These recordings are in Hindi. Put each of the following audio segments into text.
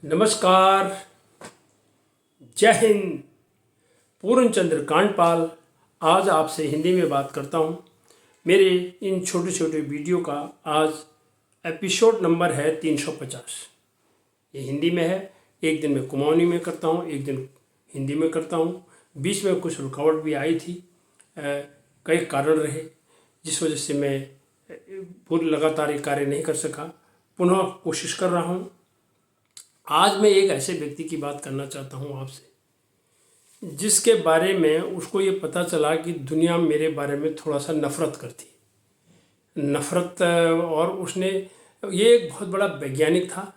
नमस्कार, जय हिंद। पूर्ण चंद्र कांडपाल आज आपसे हिंदी में बात करता हूँ। मेरे इन छोटे छोटे वीडियो का आज एपिसोड नंबर है 350। ये हिंदी में है। एक दिन मैं कुमाऊनी में करता हूँ, एक दिन हिंदी में करता हूँ। बीच में कुछ रुकावट भी आई थी, कई कारण रहे जिस वजह से मैं पूरी लगातार ये कार्य नहीं कर सका। पुनः कोशिश कर रहा हूँ। आज मैं एक ऐसे व्यक्ति की बात करना चाहता हूँ आपसे, जिसके बारे में उसको ये पता चला कि दुनिया मेरे बारे में थोड़ा सा नफरत करती, और उसने ये एक बहुत बड़ा वैज्ञानिक था,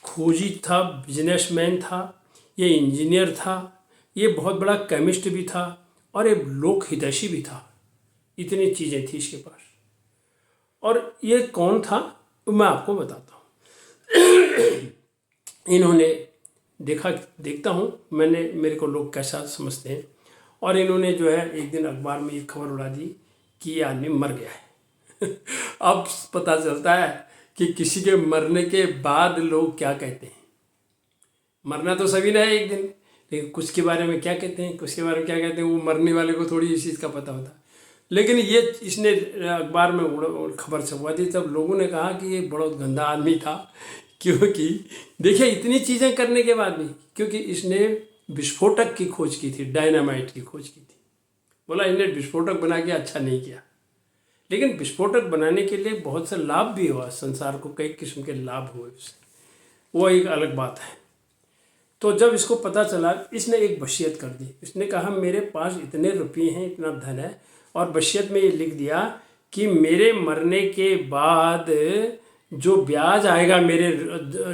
खोजी था, बिजनेसमैन था, ये इंजीनियर था, ये बहुत बड़ा केमिस्ट भी था और एक लोक हितैषी भी था। इतनी चीज़ें थी इसके पास। और ये कौन था मैं आपको बताता हूँ। इन्होंने देखता हूँ मेरे को लोग कैसा समझते हैं। और इन्होंने जो है एक दिन अखबार में ये खबर उड़ा दी कि ये आदमी मर गया है। अब पता चलता है कि किसी के मरने के बाद लोग क्या कहते हैं। मरना तो सभी ने है एक दिन, लेकिन कुछ के बारे में क्या कहते हैं, कुछ के बारे में क्या कहते हैं, वो मरने वाले को थोड़ी इस चीज़ का पता होता है। लेकिन ये इसने अखबार में खबर छपवा दी, तब लोगों ने कहा कि ये बहुत गंदा आदमी था। क्योंकि देखिए इतनी चीज़ें करने के बाद भी, क्योंकि इसने विस्फोटक की खोज की थी, डायनामाइट की खोज की थी। बोला इसने विस्फोटक बना के अच्छा नहीं किया, लेकिन विस्फोटक बनाने के लिए बहुत से लाभ भी हुआ, संसार को कई किस्म के लाभ हुए उससे, वो एक अलग बात है। तो जब इसको पता चला, इसने एक वसीयत कर दी। इसने कहा मेरे पास इतने रुपये हैं, इतना धन है, और वसीयत में ये लिख दिया कि मेरे मरने के बाद जो ब्याज आएगा मेरे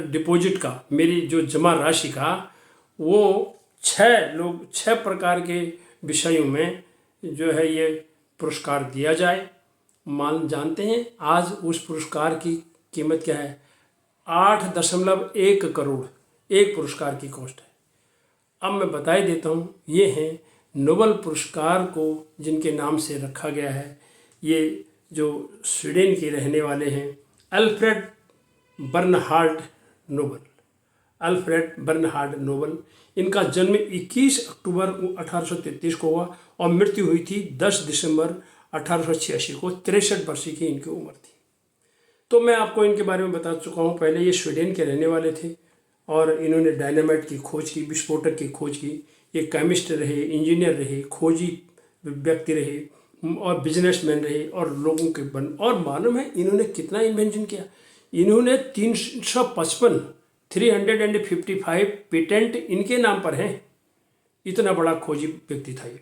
डिपॉजिट का, मेरी जो जमा राशि का, वो 6 प्रकार के विषयों में जो है ये पुरस्कार दिया जाए। जानते हैं आज उस पुरस्कार की कीमत क्या है? 8.1 करोड़ एक पुरस्कार की कॉस्ट है। अब मैं बता ही देता हूँ, ये हैं नोबेल पुरस्कार को जिनके नाम से रखा गया है। ये जो स्वीडन के रहने वाले हैं, अल्फ्रेड बर्नहार्ड नोबेल। इनका जन्म 21 अक्टूबर 1833 को हुआ और मृत्यु हुई थी 10 दिसंबर 1886 को। 63 वर्ष की इनकी उम्र थी। तो मैं आपको इनके बारे में बता चुका हूँ। पहले ये स्वीडन के रहने वाले थे और इन्होंने डायनामाइट की खोज की, विस्फोटक की खोज की। ये केमिस्ट रहे, इंजीनियर रहे, खोजी व्यक्ति रहे और बिजनेसमैन रहे और लोगों के और मालूम है इन्होंने कितना इन्वेंशन किया। इन्होंने 355 पेटेंट इनके नाम पर हैं। इतना बड़ा खोजी व्यक्ति था ये।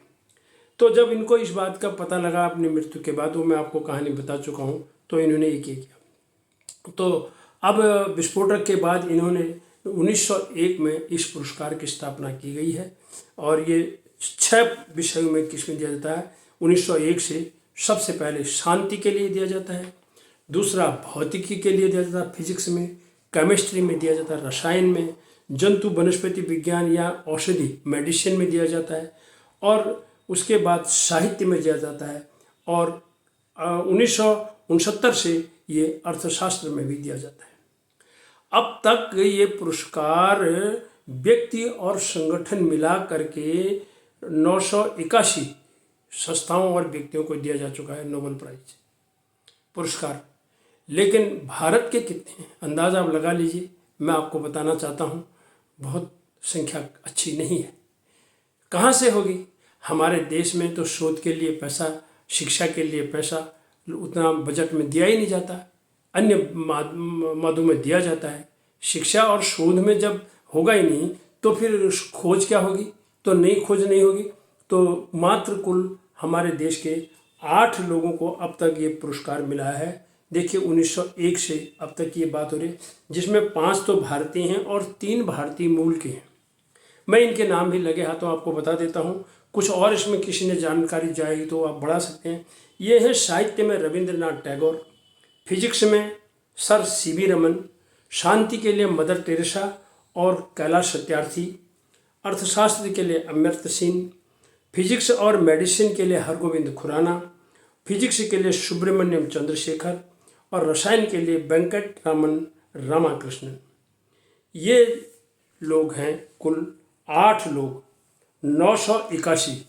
तो जब इनको इस बात का पता लगा अपनी मृत्यु के बाद, वो मैं आपको कहानी बता चुका हूँ, तो इन्होंने ये किया। तो अब विस्फोटक के बाद इन्होंने 1901 में इस पुरस्कार की स्थापना की गई है और ये 6 विषयों में किसमें दिया जाता है। 1901 से सबसे पहले शांति के लिए दिया जाता है, दूसरा भौतिकी के लिए दिया जाता है, फिजिक्स में, केमिस्ट्री में दिया जाता है, रसायन में, जंतु वनस्पति विज्ञान या औषधि मेडिसिन में दिया जाता है, और उसके बाद साहित्य में दिया जाता है, और 1969 से ये अर्थशास्त्र में भी दिया जाता है। अब तक ये पुरस्कार व्यक्ति और संगठन मिला करके 981 संस्थाओं और व्यक्तियों को दिया जा चुका है नोबेल प्राइज पुरस्कार। लेकिन भारत के कितने हैं अंदाज़ा आप लगा लीजिए। मैं आपको बताना चाहता हूँ, बहुत संख्या अच्छी नहीं है। कहाँ से होगी? हमारे देश में तो शोध के लिए पैसा, शिक्षा के लिए पैसा उतना बजट में दिया ही नहीं जाता। अन्य मादों में दिया जाता है। शिक्षा और शोध में जब होगा ही नहीं, तो फिर खोज क्या होगी? तो नई खोज नहीं होगी। तो मात्र कुल हमारे देश के 8 लोगों को अब तक ये पुरस्कार मिला है। देखिए 1901 से अब तक ये बात हो रही है, जिसमें 5 तो भारतीय हैं और 3 भारतीय मूल के हैं। मैं इनके नाम भी लगे हाथों आपको बता देता हूँ। कुछ और इसमें किसी ने जानकारी चाहिए तो आप बढ़ा सकते हैं। ये है साहित्य में रविंद्रनाथ टैगोर, फिजिक्स में सर सीवी रमन, शांति के लिए मदर टेरेसा और कैलाश सत्यार्थी, अर्थशास्त्र के लिए अमर्त्य सेन, फिजिक्स और मेडिसिन के लिए हरगोविंद खुराना, फिजिक्स के लिए सुब्रमण्यम चंद्रशेखर और रसायन के लिए वेंकट रामन रामाकृष्णन। ये लोग हैं, कुल 8 लोग, 981।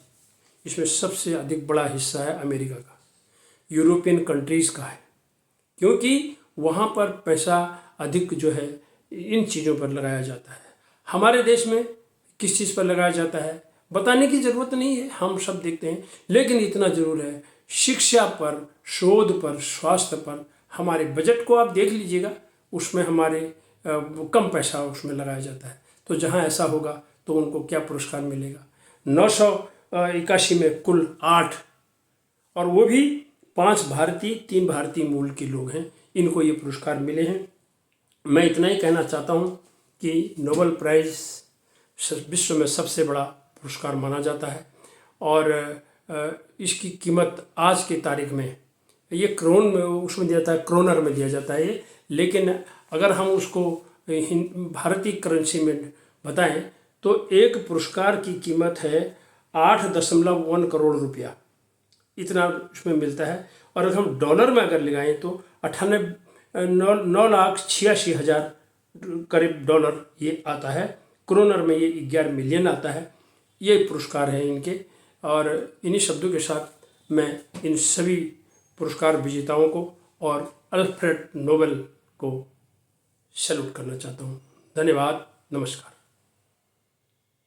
इसमें सबसे अधिक बड़ा हिस्सा है अमेरिका का, यूरोपियन कंट्रीज़ का है, क्योंकि वहाँ पर पैसा अधिक जो है इन चीज़ों पर लगाया जाता है। हमारे देश में किस चीज़ पर लगाया जाता है बताने की ज़रूरत नहीं है, हम सब देखते हैं, लेकिन इतना ज़रूर है, शिक्षा पर, शोध पर, स्वास्थ्य पर हमारे बजट को आप देख लीजिएगा, उसमें हमारे कम पैसा उसमें लगाया जाता है। तो जहाँ ऐसा होगा तो उनको क्या पुरस्कार मिलेगा। 981 में कुल 8, और वो भी 5 भारतीय 3 भारतीय मूल के लोग हैं, इनको ये पुरस्कार मिले हैं। मैं इतना ही कहना चाहता हूँ कि नोबेल प्राइज़ विश्व में सबसे बड़ा पुरस्कार माना जाता है, और इसकी कीमत आज की तारीख में ये क्रोन में उसमें दिया जाता है, क्रोनर में दिया जाता है ये, लेकिन अगर हम उसको भारतीय करेंसी में बताएं तो एक पुरस्कार की कीमत है 8.1 करोड़ रुपया, इतना उसमें मिलता है। और अगर हम डॉलर में अगर लगाएं तो 9,86,000 करीब डॉलर ये आता है। क्रोनर में ये 11 मिलियन आता है। ये पुरस्कार हैं इनके, और इन्हीं शब्दों के साथ मैं इन सभी पुरस्कार विजेताओं को और अल्फ्रेड नोबेल को सैल्यूट करना चाहता हूँ। धन्यवाद, नमस्कार।